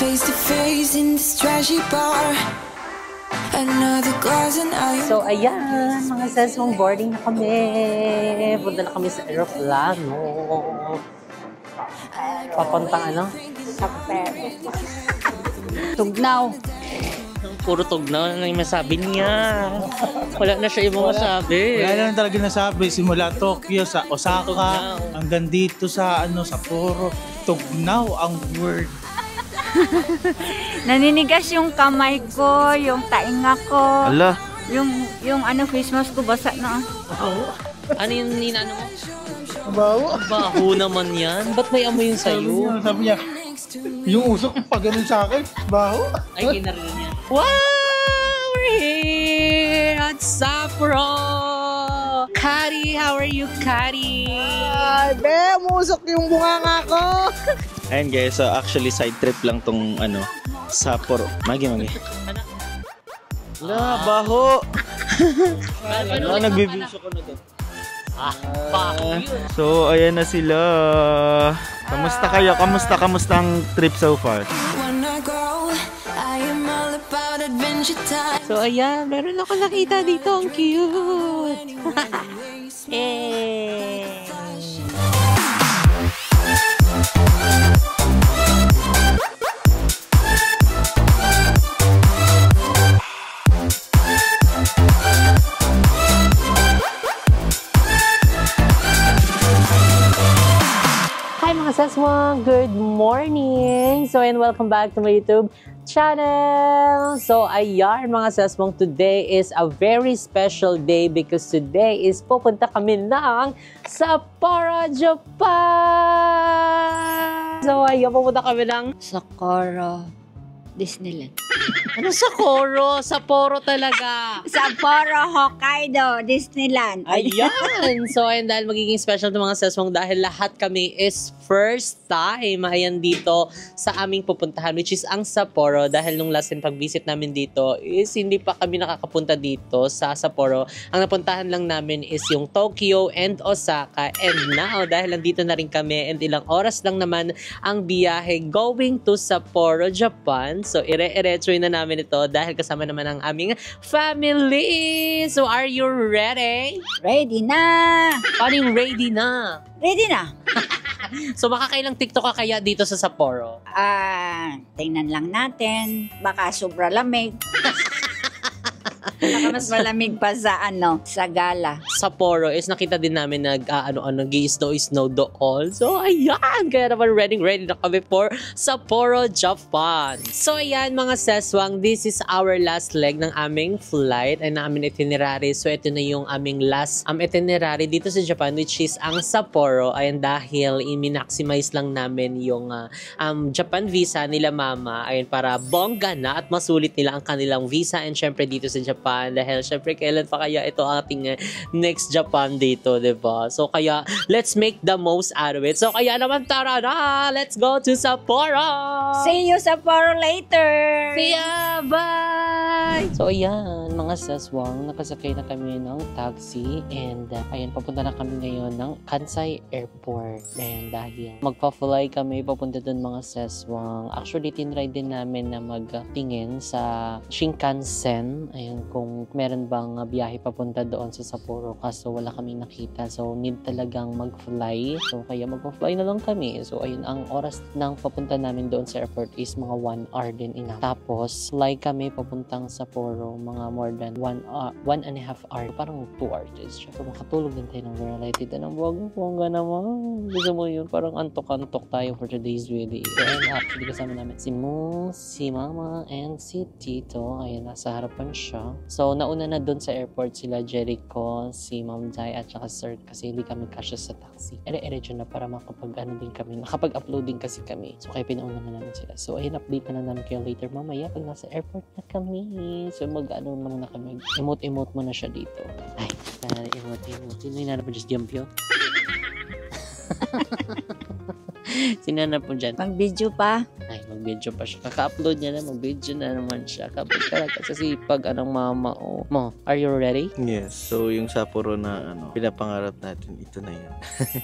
face to face in this trashy bar. Another glass and I. So ayan, mga sesmong boarding na kami. Punta na kami sa aeroplano. Papuntang ano? Sa Paris. Tugnaw. Puro tugnaw na yung masabi niya. Wala na siya yung masabi. Wala na talaga nasabi. Simula Tokyo sa Osaka hanggang dito sa Sapporo. Tugnaw ang word. Naninigas yung kamay ko, yung tainga ko. Ala. Yung face mask ko basa na. Ano yung ninano mo? Baho. Baho naman yan. Ba't may amoy yun sa'yo? Sabi niya, yung usok pag ganun sa akin, baho. Ay, kinarinig niya. Wow! We're here at Sapporo! Kari, how are you, Kari? Ay, be, umusok yung bunganga ko. Ayun guys, so actually side trip lang tong Sapporo. Magi. La, baho! Nagbibisyo ko na to. Baho yun. So, ayan na sila. Kamusta kayo? Kamusta ang trip so far? So, ayan. Meron ako nakita dito. Ang cute. Eh. Hi mga sesmong! Good morning! So, and welcome back to my YouTube channel! So, ayan mga sesmong, today is a very special day because today is pupunta kami ng Sapporo, Japan! So, ayan, pupunta kami ng Sapporo, Disneyland. ano Sapporo? Sapporo talaga! Sapporo, Hokkaido, Disneyland. Ayan! So, ayun, dahil magiging special ng mga sesmong dahil lahat kami is first time. Ayan dito sa aming pupuntahan, which is ang Sapporo. Dahil nung last time pag-visit namin dito is hindi pa kami nakakapunta dito sa Sapporo. Ang napuntahan lang namin is yung Tokyo and Osaka. And now, dahil nandito na rin kami and ilang oras lang naman ang biyahe going to Sapporo, Japan. So, ire-eretsoy na namin ito dahil kasama naman ang aming family. So, are you ready? Ready na! Paano yung ready na? Ready na! So, makakailang TikTok ka kaya dito sa Sapporo? Tingnan lang natin. Baka sobra lamig. Baka mas malamig pa sa sa gala. Sapporo is nakita din namin nag-i-snow doon. So, ayan. Kaya naman ready na kami for Sapporo, Japan. So, ayan mga seswang. This is our last leg ng aming flight and aming itinerary. So, ito na yung aming last itinerary dito sa Japan, which is ang Sapporo. Ayan, dahil i-maximize lang namin yung Japan visa nila mama. Ayan, para bongga na at masulit nila ang kanilang visa. And syempre dito sa Japan, dahil syempre kailan pa kaya ito ating next Japan dito, diba? So kaya let's make the most out of it. So kaya naman tara na, let's go to Sapporo! See you Sapporo later! See ya! Bye! So ayan, mga seswang, nakasakay na kami ng taxi and ayan, papunta na kami ngayon ng Kansai Airport. And dahil magpa-fly kami papunta dun mga seswang, actually tinry din namin na magtingin sa Shinkansen, ayan, kung meron bang biyahe papunta doon sa Sapporo, kaso wala kaming nakita. So, need talagang mag-fly. So, kaya mag-fly na lang kami. So, ayun, ang oras ng papunta namin doon sa airport is mga 1 hour din enough. Tapos, fly kami papuntang Sapporo, mga more than 1.5 hour. Parang 2 hours siya. So, makatulog din tayo ng variety. Ng bongga naman. Gusto mo yun? Parang antok-antok tayo for today's video. And actually, kasama namin si Moon, si Mama, and si Tito. Ayun, nasa harapan siya. So, nauna na doon sa airport sila Jericho, si Ma'am Jai, at saka Sir, kasi hindi kami kasya sa taxi. Ere-erecho na para din kami. Nakapag-upload din kasi kami. So, kaya pinauna na namin sila. So, ayun, update na namin kayo later mamaya pag nasa airport na kami. So, muna kami. Emote-emote mo na siya dito. Ay, emote-emote. Hindi na just jump yun. Sinanap mo dyan. Mag-video pa. Ay, mag-video pa siya. Kaka-upload niya na, mag-video na naman siya. Kapag talaga sa sipag, anong mama o. Mo, are you ready? Yes. So, yung Sapporo na pinapangarap natin, ito na yun.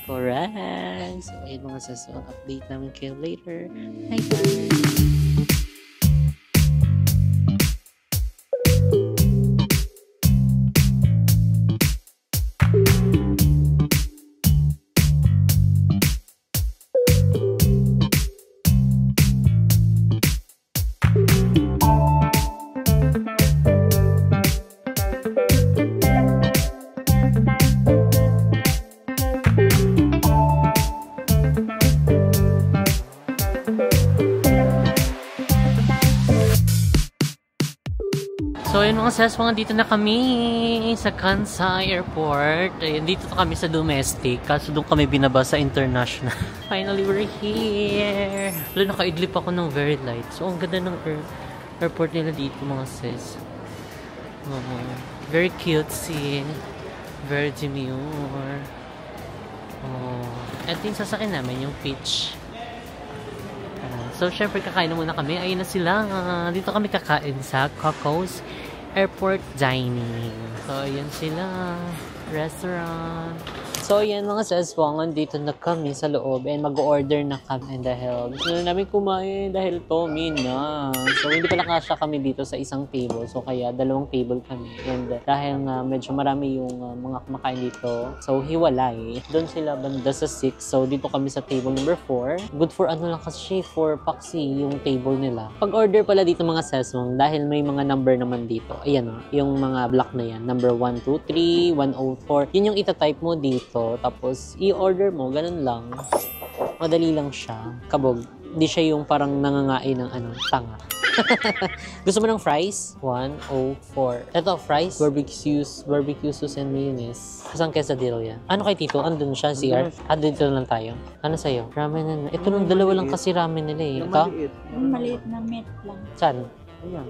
Correct. So, ayun mga saswang, update namin kayo later. Bye-bye. So ayun mga sis, mga dito na kami sa Kansai Airport. Ayun, dito na kami sa domestic. Kaso doon kami binaba sa international. Finally, we're here. Wala, nakaidlip ako ng very light. So ang ganda ng airport nila dito mga sis. Very cutesy. Very demure. Ito yung sasakyan namin, yung Peach. So, syempre, kakain na muna kami. Ayun na sila. Dito kami kakain sa Coco's Airport Dining. So, ayun sila. Restaurant. So, yan mga saswangan. Dito na kami sa loob. And mag-order na kami dahil gusto na namin kumain dahil Tommy na. So, hindi pala kasya kami dito sa isang table. So, kaya dalawang table kami. And dahil nga medyo marami yung mga kumakain dito. So, hiwalay. Doon sila banda sa 6. So, dito kami sa table number 4. Good for ano lang kasi for paksi yung table nila. Pag-order pala dito mga saswang dahil may mga number naman dito. Ayan o, yung mga block na yan. Number 1, 2, 3, 104. Yun yung itatype mo dito. Tapos, i-order mo. Ganun lang. Madali lang siya. Kabog. Hindi siya yung parang nangangain ng tanga. Gusto mo ng fries? 104. Ito, fries. Barbecue sauce and mayonnaise. Kasang quesadilla. Ano kay Tito? Andun siya, CR? Dito lang tayo. Ano sa'yo? Ramen na. Ito nung dalawa lang kasi ramen nila eh. Ito? Yung maliit na meat lang. Saan? Ayan.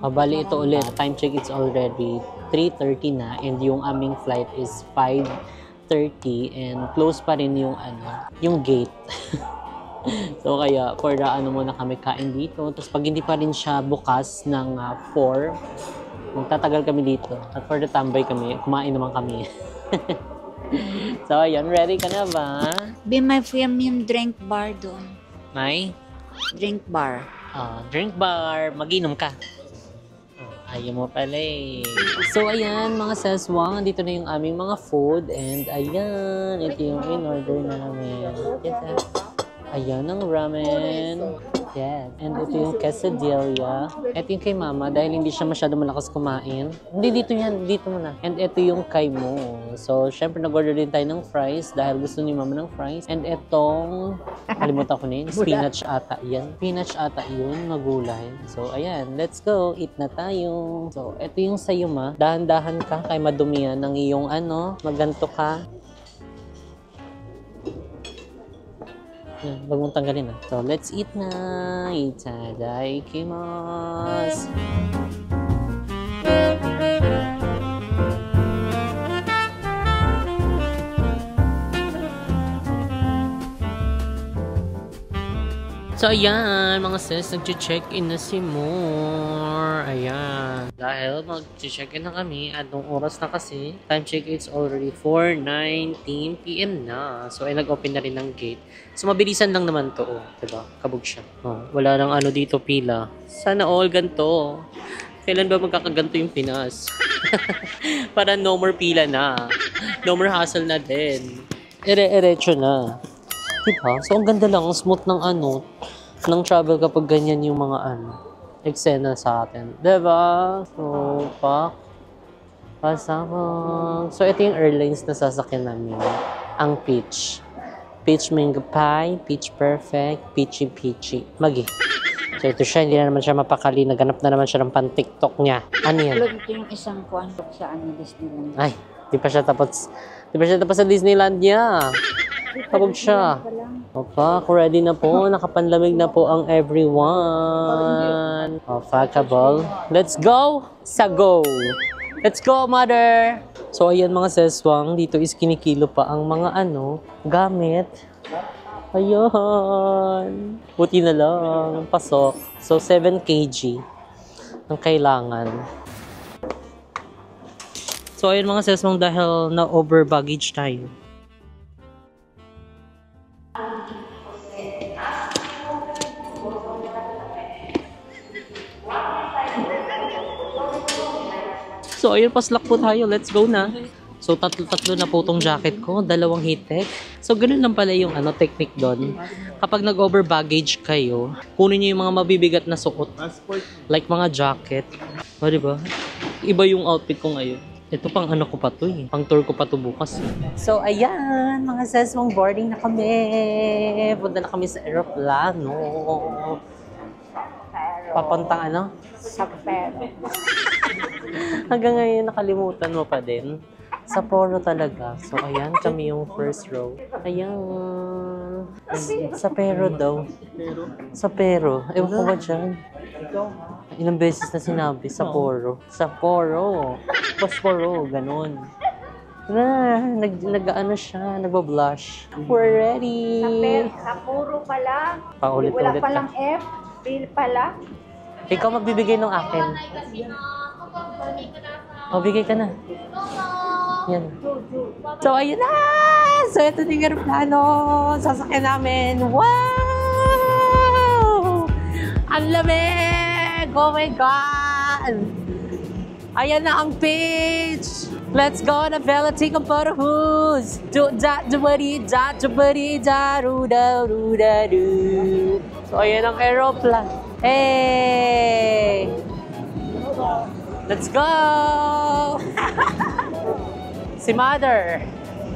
Bali ito ulit. Time check, it's already 3:30 na. And yung aming flight is 5:30. And close pa rin yung yung gate. So kaya for the muna kami kain dito. Tapos pag hindi pa rin siya bukas ng 4, magtatagal kami dito. At for the tambay kami, kumain naman kami. So ayun, ready ka na ba? Be my film yung drink bar doon. May? Drink bar. Drink bar. Mag-inom ka. Ayaw mo pala eh. So ayan mga saswang, dito na yung aming mga food. And ayan, ito yung in-order namin. Yes, ayan ang ramen. Yes. And ito yung quesadilla. Ito yung kay mama dahil hindi siya masyado malakas kumain. Hindi, dito yan. Dito muna. And ito yung kay mo. So, syempre nag-order din tayo ng fries dahil gusto ni mama ng fries. And itong, kalimutan ko na yun, spinach ata. Yan. Spinach ata yun na gulay. So, ayan. Let's go. Eat na tayo. So, ito yung sa'yo ma. Dahan-dahan ka kay madumihan ng iyong maganto ka. Wag mong tanggalin na. So, let's eat na. Itadakimasu. So, ayan, mga sis, nag-check-in na si Moore. Ayan. Dahil mag-check-in na kami, anong oras na kasi? Time check, it's already 4:19 PM na. So, ay nag-open na rin ng gate. So, mabilisan lang naman to. Diba? Kabog siya. Wala nang dito pila. Sana all ganito. Kailan ba magkakaganto yung Pinas? Para no more pila na. No more hassle na din. Ere-erecho na. Diba? So, ang ganda lang, ang smooth ng ng travel kapag ganyan yung mga eksena sa atin. Diba? So, pasabog. So, ito yung airlines na sasakyan namin. Ang Peach. Peach Mango Pie, Peach Perfect, Peachy Peachy. Magi. So, ito siya, hindi na naman siya mapakali. Naganap na naman siya ng pan-TikTok niya. Ano yan? Ito yung isang kwantok sa Disneyland. Ay, di pa siya tapos sa Disneyland niya. Kabog siya. Opa, ready na po. Nakapanlamig na po ang everyone. Opa, kabog. Let's go! Sa go! Let's go, mother! So, ayan mga seswang. Dito is kinikilo pa ang mga gamit. Ayun. Buti na lang. Pasok. So, 7 kg ang kailangan. So, ayun mga sesmong dahil na-over baggage tayo. So, ayun, paslak po tayo. Let's go na. So, tatlo na po tong jacket ko. 2 heat tech. So, ganun lang pala yung technique doon. Kapag nag-over baggage kayo, kunin nyo yung mga mabibigat na suot. Like mga jacket. O, diba? Iba yung outfit ko ngayon. Ito pang ko pa to eh. Pang tour ko pa to bukas. So, ayan. Mga sesmong boarding na kami. Punta na kami sa aeroplano. Papuntang Sa pero. Hanggang ngayon nakalimutan mo pa din. Sa Poro talaga. So, ayan, kami yung first row. Ayan. Sa Pero daw. Sa Pero. Ewan ko ba dyan? Ilang beses na sinabi, sa Poro. Sa Poro. Posporo, ganun. Nag-ano siya, nag-blush. We're ready. Sa puro pala. Paulit-ulit Wala palang F. Bill pala. Ikaw magbibigay ng akin. O, bigay ka na. Yan. So, ayun na! So, ito na yung aeroplano. Sasakyan namin. Wow! Ang lamig! Oh my God! Ayan na ang pitch! Let's go na Velatik ang Porohus! Do-da-da-ba-di-da-da-ba-di-da-ru-da-ru-da-du. So, ayan ang aeroplano. Hey! Let's go! Si Mother.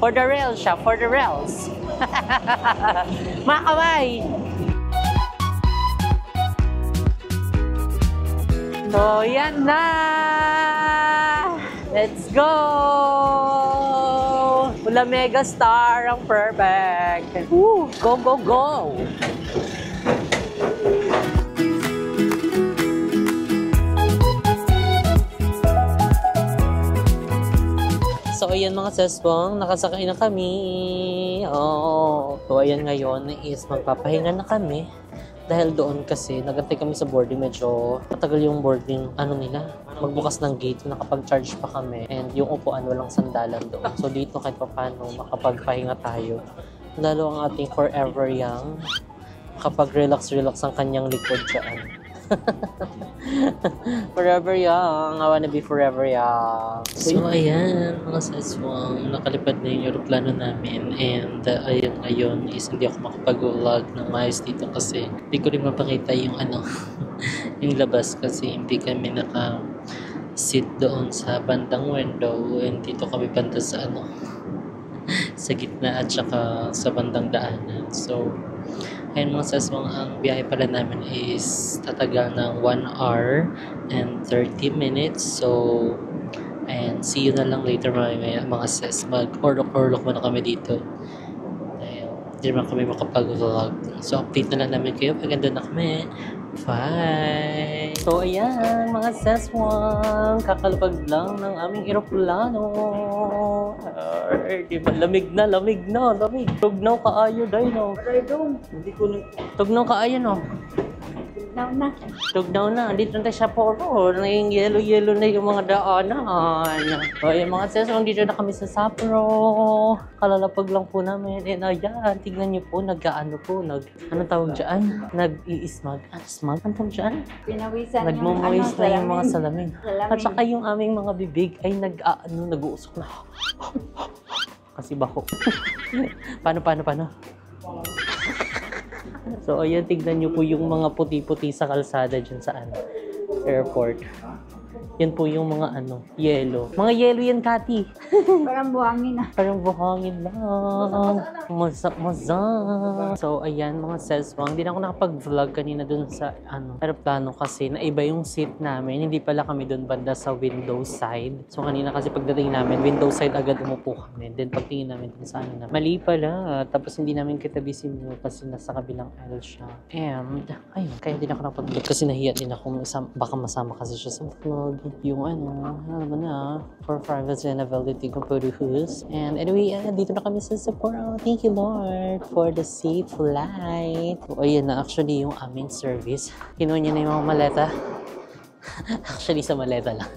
For the rails siya. For the rails. Mga kamay! So, yan na! Let's go! Wala mega star ang perfect. Woo! Go, go, go! So, ayan mga sesbong, nakasakay na kami. Oh. So, ayan ngayon is magpapahinga na kami. Dahil doon kasi, nagantay kami sa boarding. Medyo matagal yung boarding, nila, magbukas ng gate. Nakapag-charge pa kami. And yung upuan, walang sandalan doon. So, dito kahit pa paano, makapagpahinga tayo. Lalo ang ating forever young. Kapag relax-relax ang kanyang likod dyan. Forever young. I wanna be forever young. So, ayan, mga seswang, nakalipad na yung aeroplano namin. And, ayun, ngayon is hindi ako makapag-vlog ng maayos dito kasi hindi ko rin mapakita yung yung labas kasi hindi kami naka-sit doon sa bandang window. And dito kami banda sa sa gitna at saka sa bandang daanan. So, ayun mga seswang, ang biyahe pala namin is tatagal ng 1 hour and 30 minutes. So, and see you na lang later mga ses. Mag-orlok-orlok muna kami dito. Dahil hindi naman kami makapag-vlog. So, update na lang namin kayo. Paganda na kami. Bye! So, ayan mga seswang. Kakalapag lang ng aming aeroplano. Diba? Lamig na. Tugnaw kaayo, day, no? Tugnaw kaayo, no? Tugnaw na. Dito na tayo sa Poro. Naging yellow na yung mga daanan. So, yung mga sesong, dito na kami sa Sapro. Kalalapag lang po namin. And ayan, tignan nyo po, anong tawag dyan? Nag-i-smog. Smog? Anong tawag dyan? Pinawisan Nagmumoist na yung mga salamin. At saka yung aming mga bibig ay nag-uusok na. Kasi bako. Paano? So, ayan, tignan nyo po yung mga puti-puti sa kalsada dyan sa airport. Yan po yung mga yellow. Mga yellow yan, Kati. Parang buhangin na. Parang buhangin lang. Maza. So, ayan mga seswang. Hindi na ako nakapag-vlog kanina dun sa aeroplano kasi naiba yung seat namin. Hindi pala kami dun banda sa window side. So, kanina kasi pagdating namin, window side agad umupo kami. Then, pagtingin namin dun sa mali pala. Tapos, hindi namin kitabi si Mo kasi nasa kabilang aisle siya. And, ayun. Kaya hindi na ako nakapag-vlog kasi nahiya din ako. Baka masama kasi siya sa vlog. yung alam mo na, for privacy and availability ng photos. And anyway, dito na kami sa Sapporo. Thank you, Lord, for the safe flight. So, ayun na actually yung aming service. Kinuha niya na yung mga maleta. Actually, sa maleta lang.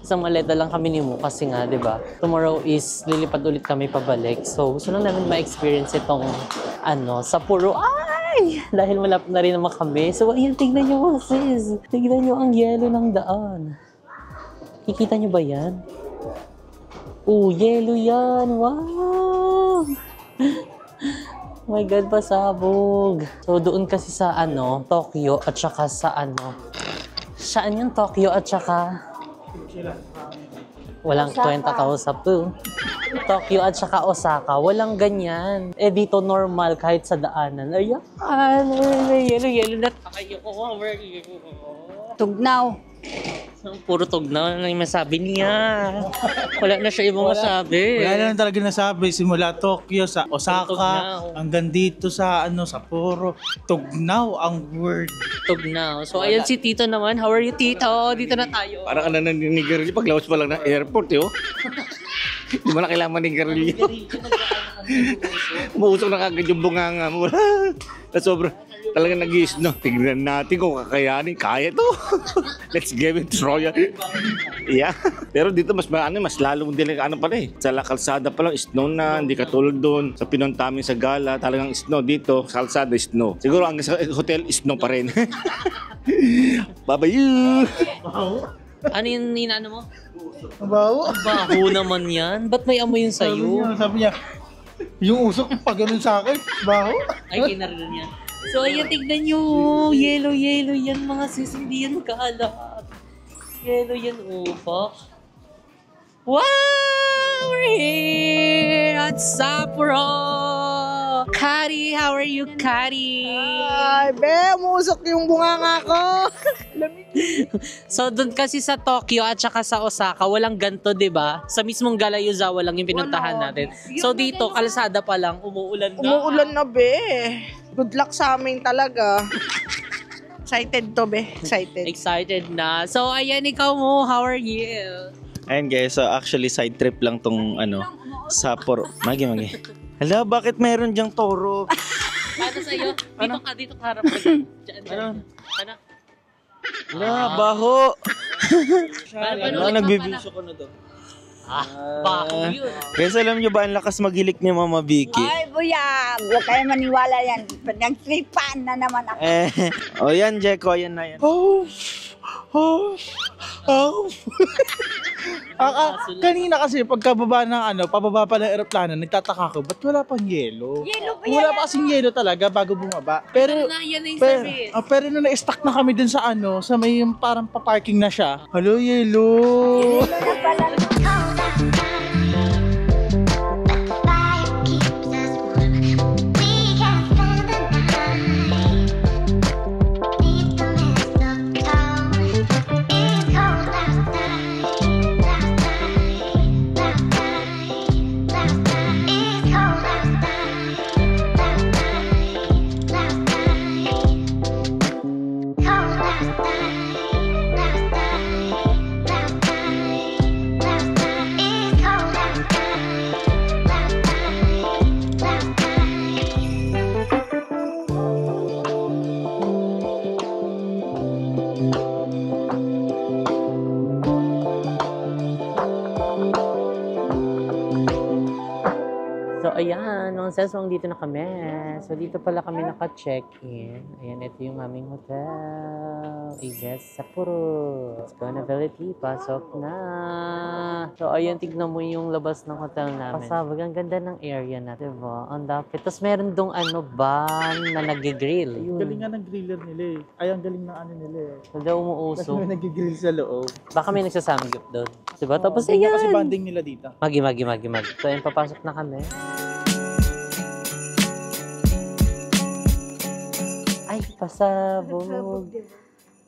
Isang maleta lang kami ni Mo kasi nga, di ba? Tomorrow is lilipad ulit kami pabalik. So, gusto lang namin ma-experience itong Sapporo. Ay! Dahil malapit na rin naman kami. So, ayun, tignan nyo mga sis. Tignan nyo ang yellow ng daan. Kikita nyo ba yan? Oh, yellow yan. Wow! Oh my God, pasabog. So, doon kasi sa Tokyo at saka sa saan yung Tokyo at saka walang kwenta kausap to. Tokyo at saka Osaka, walang ganyan. Eh dito normal kahit sa daanan. Ayan, yelo na tayo. Tugnaw. Puro tugnaw na yung masabi niya. Wala na siya ibang masabi. Wala na talaga nasabi. Simula Tokyo sa Osaka, hanggang dito sa Sapporo. Tugnaw ang word. Tugnaw. So ayan si Tito naman. How are you, Tito? Dito na tayo. Parang naninigarilyo paglabas pa lang ng airport, yo. Di ba na kailangan manigarilyo? Umuusok na kagad yung bunganga mo. Sobrang talagang nag-i-snow. Tignan natin kung kakayanin. Kaya to. Let's give it Troya. Yeah. Pero dito mas lalo mong dinig pala eh. Sa kalsada pa lang, snow na. Hindi katulad doon. Sa pinunta namin sa gala, talagang snow dito. Sa kalsada, snow. Siguro ang sa hotel, snow pa rin. Bye-bye. Ano yung inaano mo? Mabaho. Baho naman yan. Ba't may amoy yun sa'yo? Sabi niya, yung usok pag ganun sa akin, baho. Ay, kinarinig niya. So, ayan, tignan nyo. Yellow yan, mga sis. Hindi yan kalat. Yellow yan, fuck. Wow! We're here at Sapporo! Kari, how are you, Kari? Ay, be, umusok yung bunganga ko. So, doon kasi sa Tokyo at saka sa Osaka, walang ganto, di ba? Sa mismong Galayuzawa lang yung pinuntahan natin. So, dito, kalsada pa lang, umuulan na. Umuulan na, be. Good luck sa amin talaga. Excited to, be. Excited. Excited na. So, ayan, ikaw mo, how are you? Ayun guys, so actually side trip lang tong Sapporo. Magi. Hala, bakit meron diyang toro? Paano sa'yo? Dito ka harap. Diyan. Ano? Hala, baho. Paano? Nagbibisyo ko na to. Baho yun. Guys, alam nyo ba ang lakas magilik ni Mama Vicky? Ay, buyag. Huwag kayo maniwala yan. Nag-tripan na naman ako. O yan, Jeko, yan na yan. Kanina kasi pagkababa ng pababa pa ng aeroplano, nagtataka ko, ba't wala pang yelo? Yelo ba Wala pa kasing yelo talaga bago bumaba. Pero Yan na yung pero, service. pero nung na-stuck na kami dun sa sa may yung parang pa-parking na siya. Hello, yelo! Yelo na pala. So, ayan, mga sesong dito na kami. So, dito pala kami naka-check-in. Ayan, ito yung aming hotel. Ibes Sapporo. Let's go na Velity. Pasok na. So, ayan, tignan mo yung labas ng hotel namin. Pasabag, ang ganda ng area na, diba? Ang dapit. Tapos, meron dong ban na nag-grill. Ang galing nga ng griller nila eh. Ay, ang galing ng nila eh. So, daw Kasi umuuso. may nag-grill sa loob. Baka may nagsasamgyup doon. Diba? Tapos, Ganyan ayan. kasi banding nila dito. Magi. So, ayan, papasok na kami. Ay, pasabog.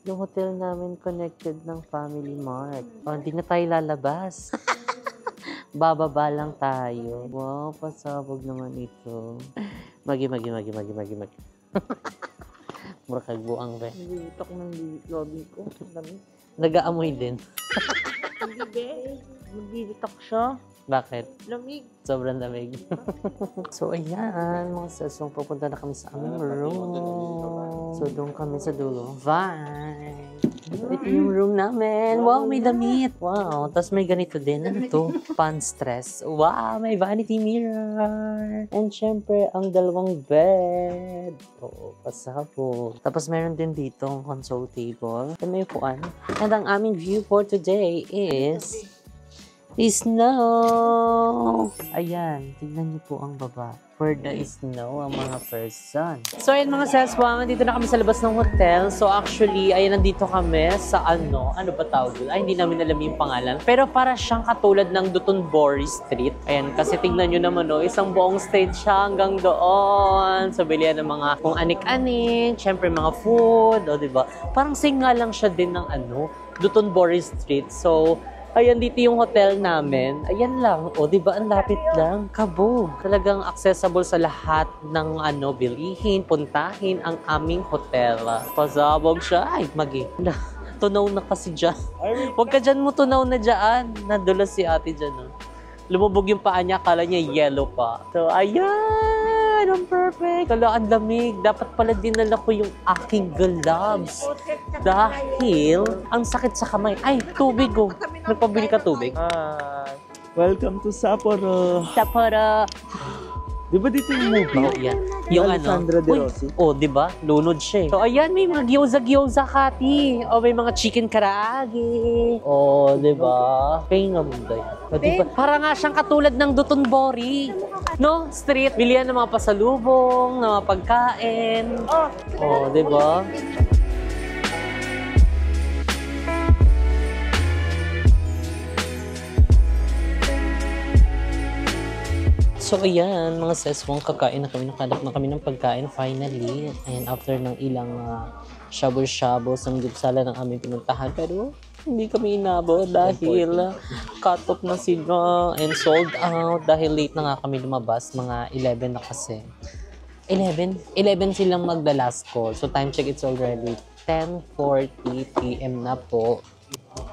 Yung hotel namin connected ng Family Mart. O, hindi na tayo lalabas. Bababa lang tayo. Wow, pasabog naman ito. Magi. Murakag buang be. Nilitok ng lobby ko. Dami. Nag-aamoy din. Hindi be. Nilitok siya. Bakit? Lamig. Sobrang lamig. So, ayan, mga sesong pupunta na kami sa aming room. So, doon kami sa dulo. Bye! Ito yung room namin. Wow, may damit. Wow, tapos may ganito din. Ano to? Pan-stress. Wow, may vanity mirror. And syempre, ang dalawang bed. Oo, pasabog. Tapos meron din dito ang console table. And may upuan. And ang aming view for today is snow! Ayan, tingnan niyo po ang baba. For the snow, ang mga person. So, ayan mga seswang, nandito na kami sa labas ng hotel. So, actually, ayan, nandito kami sa ano ba tawag doon? Ay, hindi namin alam yung pangalan. Pero para siyang katulad ng Dotonbori Street. Ayan, kasi tingnan nyo naman, no, isang buong street siya hanggang doon. So, bilihan ng mga kung anik-anik, syempre mga food, o diba? Parang singa lang siya din ng Dotonbori Street. So, ayan, dito yung hotel namin. Ayan lang. O, diba? Ang lapit lang. Kabog. Talagang accessible sa lahat ng bilihin, puntahin ang aming hotel. Pasabog siya. Ay, tunaw na kasi dyan. Huwag ka dyan mo tunaw na dyan. Nadulas si ate dyan. Lumubog yung paa niya. Akala niya yellow pa. So, ayan. Ang perfect. Kala, ang lamig. Dapat pala dinala ko yung aking gloves. Dahil, ang sakit sa kamay. Ay, tubig ko. Nagpabili ka tubig? Welcome to Sapporo. Sapporo. Di ba dito yung movie? Oh, yan. Yung Alessandra De Rossi. Oh, di ba? Lunod siya. So, ayan, may mga gyoza, Kati. O, may mga chicken karaage. Oh, di ba? Kaya nga munday. O, di ba? Para nga siyang katulad ng Dotonbori. No? Street. Bilihan ng mga pasalubong, ng mga pagkain. Oh, di ba? So, ayan, mga seswang, kakain na kami, nakahanap na kami ng pagkain finally. And after ng ilang shabu-shabu, samgyupsala ng aming pinuntahan. Pero, hindi kami inabot dahil cut off na sila and sold out dahil late na nga kami lumabas. Mga 11 na kasi. 11 silang magda-last call. So, time check, it's already 10:40 p.m. na po.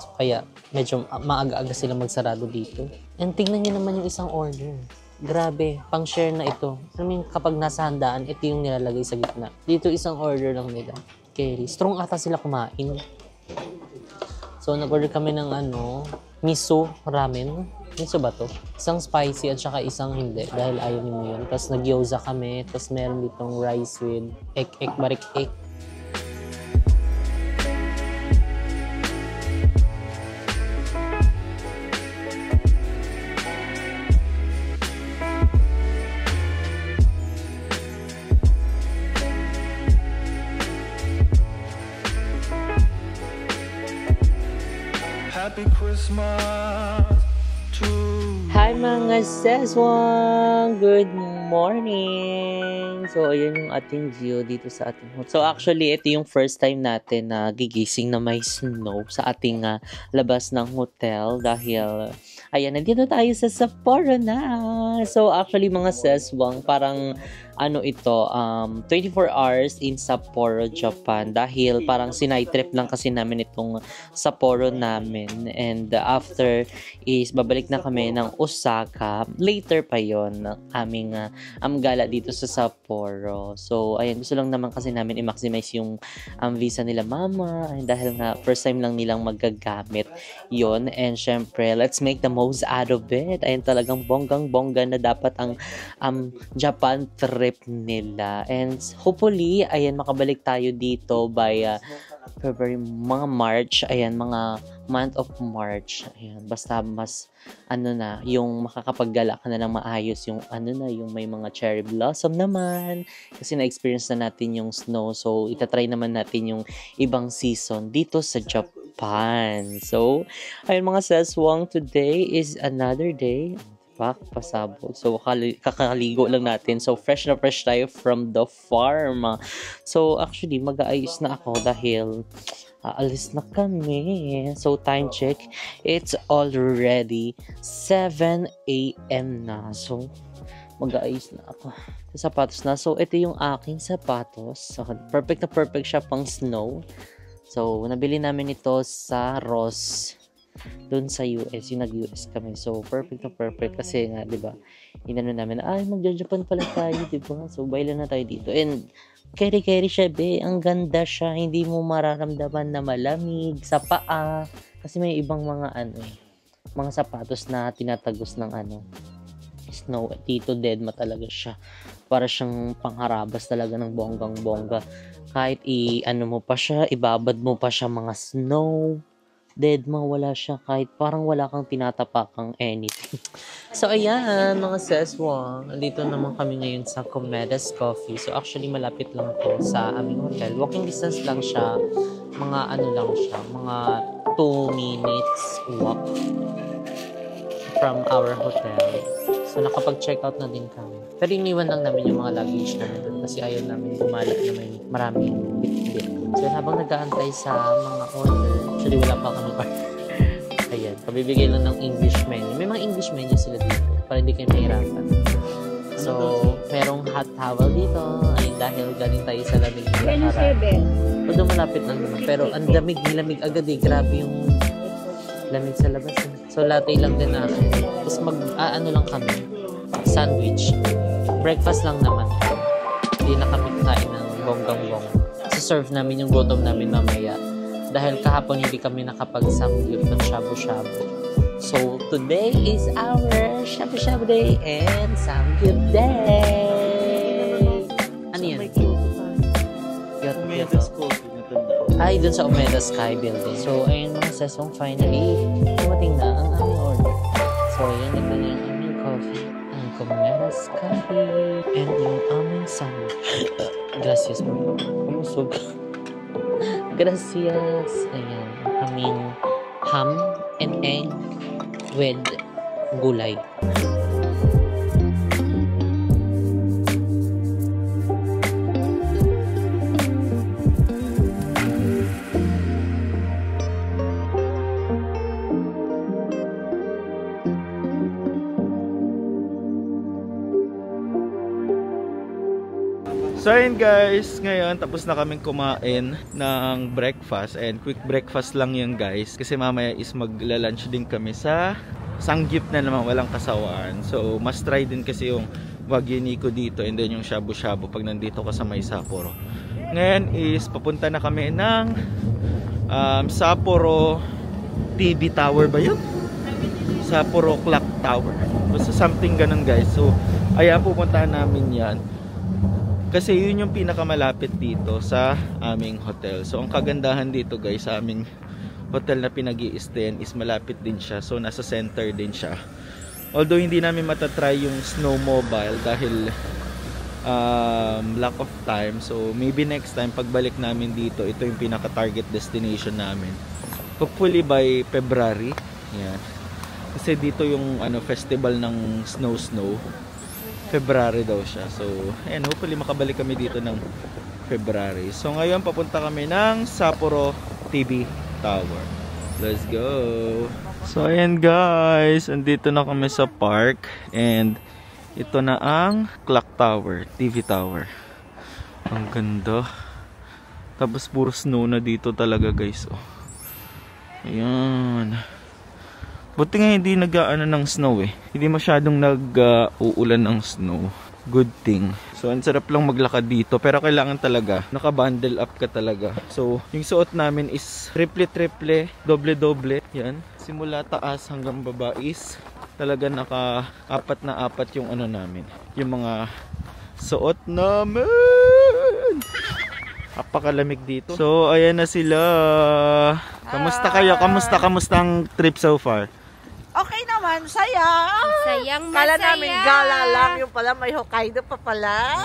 So, kaya, medyo maaga-aga silang magsarado dito. And tingnan nyo naman yung isang order. Grabe, pang-share na ito. I mean, kapag nasa handaan, ito yung nilalagay sa gitna. Dito isang order lang nila. Carry. Strong ata sila kumain. So, nag-order kami ng miso ramen. Miso ba to? Isang spicy at saka isang hindi. Dahil ayaw mo yun. Tapos nag-gyoza kami. Tapos meron ditong rice with ek, barik ek. Happy Christmas to Hi mga seswang! Good morning! So, ayan yung ating view dito sa ating hotel. So, actually, ito yung first time natin na gigising na may snow sa ating labas ng hotel dahil, ayan, nandito tayo sa Sapporo na! So, actually, mga seswang, parang 24 hours in Sapporo, Japan. Dahil parang sinay trip lang kasi namin itong Sapporo namin. And after is babalik na kami ng Osaka. Later pa yon aming gala dito sa Sapporo. So, ayan, gusto lang naman kasi namin i-maximize yung visa nila mama. Dahil nga, first time lang nilang magagamit yon. And syempre, let's make the most out of it. Ayan, talagang bonggang-bongga na dapat ang Japan trip nila. And hopefully, ayan, makabalik tayo dito by February, mga March. Ayan, mga month of March. Ayan, basta mas yung makakapaggala ka na lang maayos, yung yung may mga cherry blossom naman. Kasi na-experience na natin yung snow. So, itatry naman natin yung ibang season dito sa Japan. So, ayun mga seswang, today is another day. Pasabog. So, kakaligo lang natin. So, fresh na fresh tayo from the farm. So, actually, mag-aayos na ako dahil aalis na kami. So, time check. It's already 7 a.m. na. So, Mag-aayos na ako sa sapatos na. So, ito yung aking sapatos. So, perfect na perfect siya pang snow. So, nabili namin ito sa Ross doon sa US. Yung nag-US kami. So, perfect na perfect. Kasi nga, di ba, inano namin, ay, magja-Japan pala tayo, di ba? So, baila na tayo dito. And, carry siya, be. Ang ganda siya. Hindi mo mararamdaman na malamig sa paa. Kasi may ibang mga mga sapatos na tinatagos ng snow. Dito deadma talaga siya. Para siyang pangharabas talaga ng bonggang-bongga. Kahit mo pa siya, ibabad mo pa siya mga snow. Deadma, wala siya. Kahit parang wala kang tinatapakang anything. So, ayan, mga seswang. Andito naman kami ngayon sa Comedas Coffee. So, actually, malapit lang to sa aming hotel. Walking distance lang siya. Mga mga 2 minutes walk from our hotel. So, nakapag-check out na din kami. Pero iniwan lang namin yung mga luggage namin doon kasi ayaw namin gumalat na may maraming bit-bit. So, habang nag-aantay sa mga order, actually, wala pa kami order. Ayan, pabibigay lang ng English menu. May mga English menu sila dito para hindi kayo mahirapan. So, merong hot towel dito. Ay, dahil galing tayo sa lamig na nakaraan. Although malapit lang naman. Pero ang lamig agad eh. Grabe yung lamig sa labas. So, latte lang din na. Tapos lang kami. Sandwich. Breakfast lang naman. Hindi na kami kain ng bonggang-bong. So-serve namin yung gutom namin mamaya. Dahil kahapon hindi kami nakapag-samgyup ng shabu-shabu. So, today is our shabu-shabu day and samgyup day! Ano yan? Omedas Coffee, natanda. Ay, dun sa Omeda Sky Building. So, ayun mga sesong, finally, dumating na ang aming order. So, ayun, ito na yung aming coffee. Ang Comedas Coffee. And yung aming sandwich. Gracias po. Kumusog. Gracias. Ayan, ang aming ham and egg with gulay. So ayun guys, ngayon tapos na kaming kumain ng breakfast and quick breakfast lang yun guys kasi mamaya is magla-lunch din kami sa Samgyup na naman, walang kasawaan. So must try din kasi yung Wagyu Nikko dito and then yung shabu-shabu pag nandito ka sa may Sapporo. Ngayon is papunta na kami ng Sapporo TV Tower ba yun? Sapporo Clock Tower. Basta something ganun guys. So ayan, pupuntahan namin yan. Kasi yun yung pinakamalapit dito sa aming hotel. So ang kagandahan dito guys sa aming hotel na pinag-i-stayan is malapit din siya. So nasa center din siya. Although hindi namin matatry yung snowmobile dahil lack of time. So maybe next time pagbalik namin dito, ito yung pinaka-target destination namin. Hopefully by February. Yan. Kasi dito yung festival ng snow. February daw siya. So, ayan, hopefully makabalik kami dito ng February. So, ngayon papunta kami ng Sapporo TV Tower. Let's go! So, ayan guys, andito na kami sa park and ito na ang Clock Tower, TV Tower. Ang ganda. Tapos puro snow na dito talaga guys. Oh. Ayan. Buti nga hindi nag-aano ng snow eh. Hindi masyadong nag-uulan ng snow. Good thing. So, ang sarap lang maglakad dito. Pero kailangan talaga, naka-bundle up ka talaga. So, yung suot namin is triple, doble. Yan. Simula taas hanggang baba is talaga naka-apat na apat yung namin. Yung mga suot namin. Napakalamig dito. So, ayan na sila. Kamusta kayo? Kamusta ang trip so far? Okay naman, saya. Sayang Kala masaya. namin gala lang, yung pala may Hokkaido pa pala.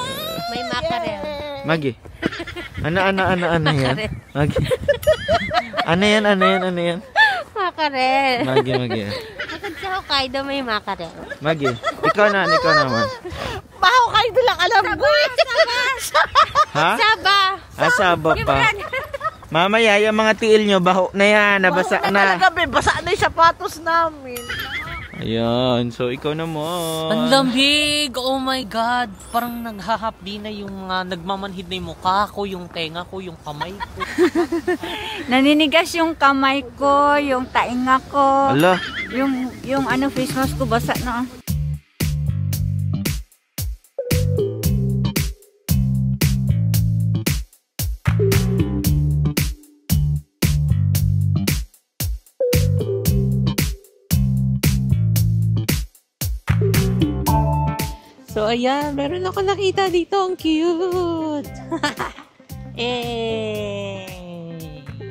May makarel. Magi. Ano yan? Magi. Ano yan? Makarel. Magi. Bukod sa Hokkaido, may makarel. Magi. Ikaw naman. Ba Hokkaido lang alam ko. Ha? Saba. Saba pa. Mamaya, yung mga tiil nyo, baho na yan, nabasa Baho na. Talaga, basa na yung sapatos namin. Ayan. So, ikaw naman. Ang lamig! Oh my God! Parang naghahapdi na yung nagmamanhid na yung mukha ko, yung tenga ko, yung kamay ko. Naninigas yung kamay ko, yung tainga ko. Ala. Yung face mask ko basa na. So, ayan. Meron ako nakita dito. Ang cute!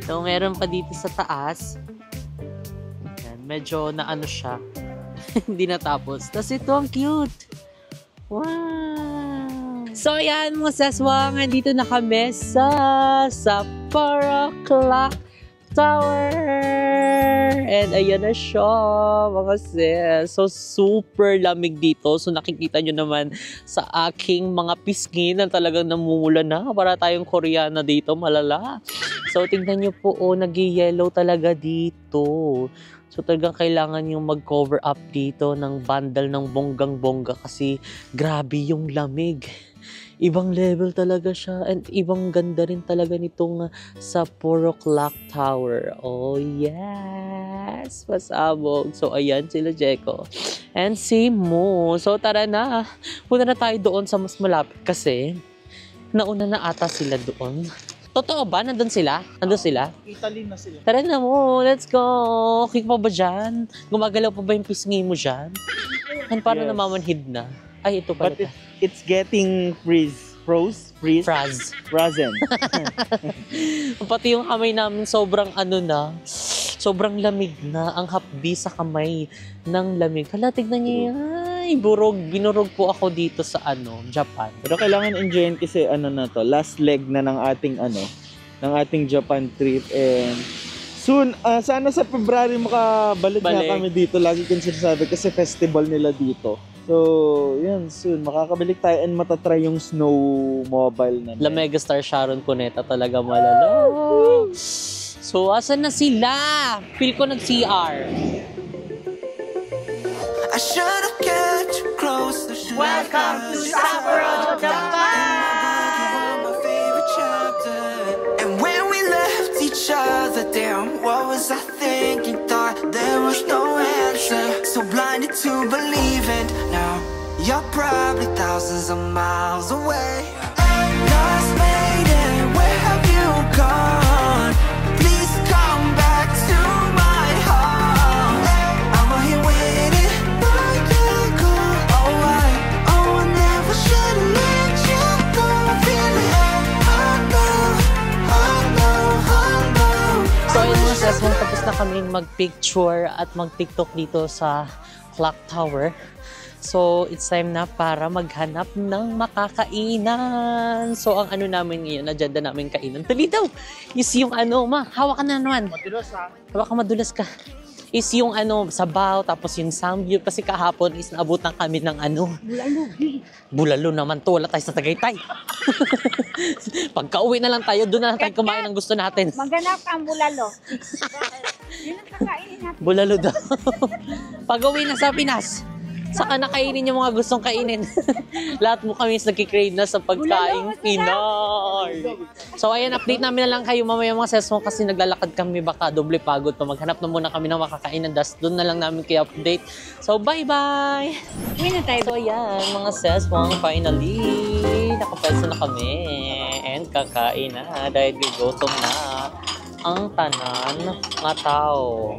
So, meron pa dito sa taas. Ayan, medyo naano siya. Hindi natapos. Tapos ito, ang cute! Wow! So, ayan mga saswang. Nandito na kami sa Sapporo Clock Tower. And ayan na siya, mga sis. So, super lamig dito. So, nakikita nyo naman sa aking mga pisngi na talagang namumula na. Para tayong Koreana dito, malala. So, tingnan nyo po, nag-yellow talaga dito. So, talagang kailangan yung mag-cover up dito ng bundle ng bonggang-bongga kasi grabe yung lamig. Ibang level talaga siya and ibang ganda rin talaga nitong Sapporo Clock Tower. Oh yes! Pasabog. So ayan sila Jeko and si Mo. So tara na. Punta na tayo doon sa mas malapit kasi nauna na ata sila doon. Totoo ba? Nandun sila? Nandun sila? Italy na sila. Tara na mo. Let's go. Kick pa ba dyan? Gumagalaw pa ba yung pisngi mo dyan? And parang Yes. namamanhid na. Ay, ito pala. But it's getting frozen. Pati yung kamay namin sobrang sobrang lamig na. Ang hapdi sa kamay ng lamig. Hala, tignan niyo yan. Ay, binurog po ako dito sa Japan. Pero kailangan enjoyin kasi na to, last leg na ng ating Japan trip and soon, sana sa February makabalik na kami dito. Lagi kong sinasabi kasi festival nila dito. So, yun, soon, makakabalik tayo and matatry yung snowmobile na. La Megastar Sharon Cuneta talaga malala. So, asan na sila? Feel ko nag-CR. I should've kept you close. Welcome to Sapporo, Japan! My favorite chapter. And when we left each other, damn, what was I thinking? Thought there was no answer. So blinded to believing. Now you're probably thousands of miles away. Lost maiden, where have you gone? Please come back to my heart. I'm out here waiting, but you're gone. Oh, I never should've let you go. Feeling, oh no. So ayun mga sis, tapos na kami mag-picture at mag-tiktok dito sa Clock Tower. So, it's time na para maghanap ng makakainan. So, ang namin ngayon, agenda namin kainan. Tuloy daw! Is yung hawak ka na naman. Madulas ha. Hawak ka, madulas ka. Is yung sabaw, tapos yung samgyup. Kasi kahapon is naabutan kami ng Bulalo naman to. Wala tayo sa Tagaytay. Pagka-uwi na lang tayo, doon na lang tayo kumain ng gusto natin. Maganap ang bulalo. Yun ang kakainin natin. Bulalo daw. Pag-uwi na sa Pinas, saka nakainin yung mga gustong kainin. Lahat mo kami nagkikrave na sa pagkain Pinoy. So ayan, update namin na lang kayo mamaya mga sesmo kasi naglalakad kami, baka doble pagod pa. Maghanap na muna kami ng makakainan. Doon na lang namin kayo update. So bye-bye! So ayan mga sesmo, finally nakapwesto na kami and kakain na dahil gugutom na ang tanan nga tao.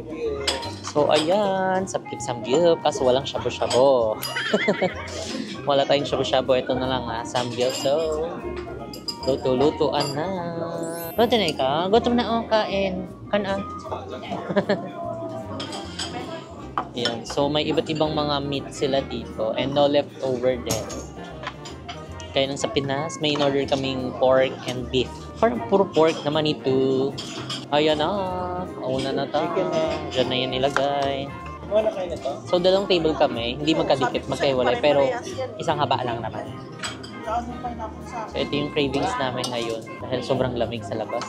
So, ayan, samgyup, kaso walang shabu-shabu. Wala tayong shabu-shabu, ito na lang samgyup. So, luto-lutoan na. Luto na ikaw, gutom na ako kain. Kana. Ayan, so may iba't ibang mga meat sila dito and no leftover din. Kaya nang sa Pinas, may in-order kaming pork and beef. Parang puro pork naman ito. Ayan na. Una na tayo. Diyan na yan nilagay. Wala kayo na to? So, dalawang table kami. Hindi magkadikit, magkahiwalay. Pero, isang haba lang naman. So, ito yung cravings namin ngayon. Dahil sobrang lamig sa labas.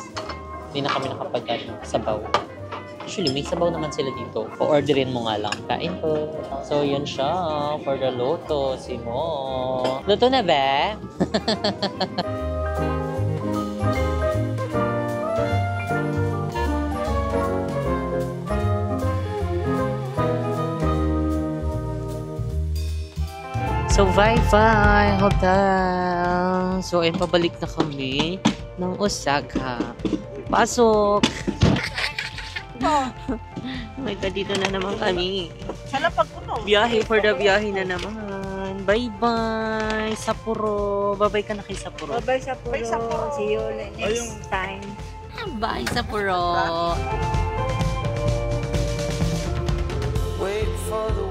Hindi na kami nakapagkain sabaw. Actually, may sabaw naman sila dito. O-orderin mo nga lang. Kain po. So, yun siya. For the Loto, Simo. Luto na ba? So, bye-bye, hotel. So, ayun, pabalik na kami ng Osaka. Pasok! Oh my God, dito na naman kami. Sa lapag ko no. Biyahe for the biyahe na naman. Bye-bye, Sapporo. Bye-bye ka na kay Sapporo. Bye-bye, Sapporo. Bye, Sapporo. See you next time. Bye, Sapporo. Wait for the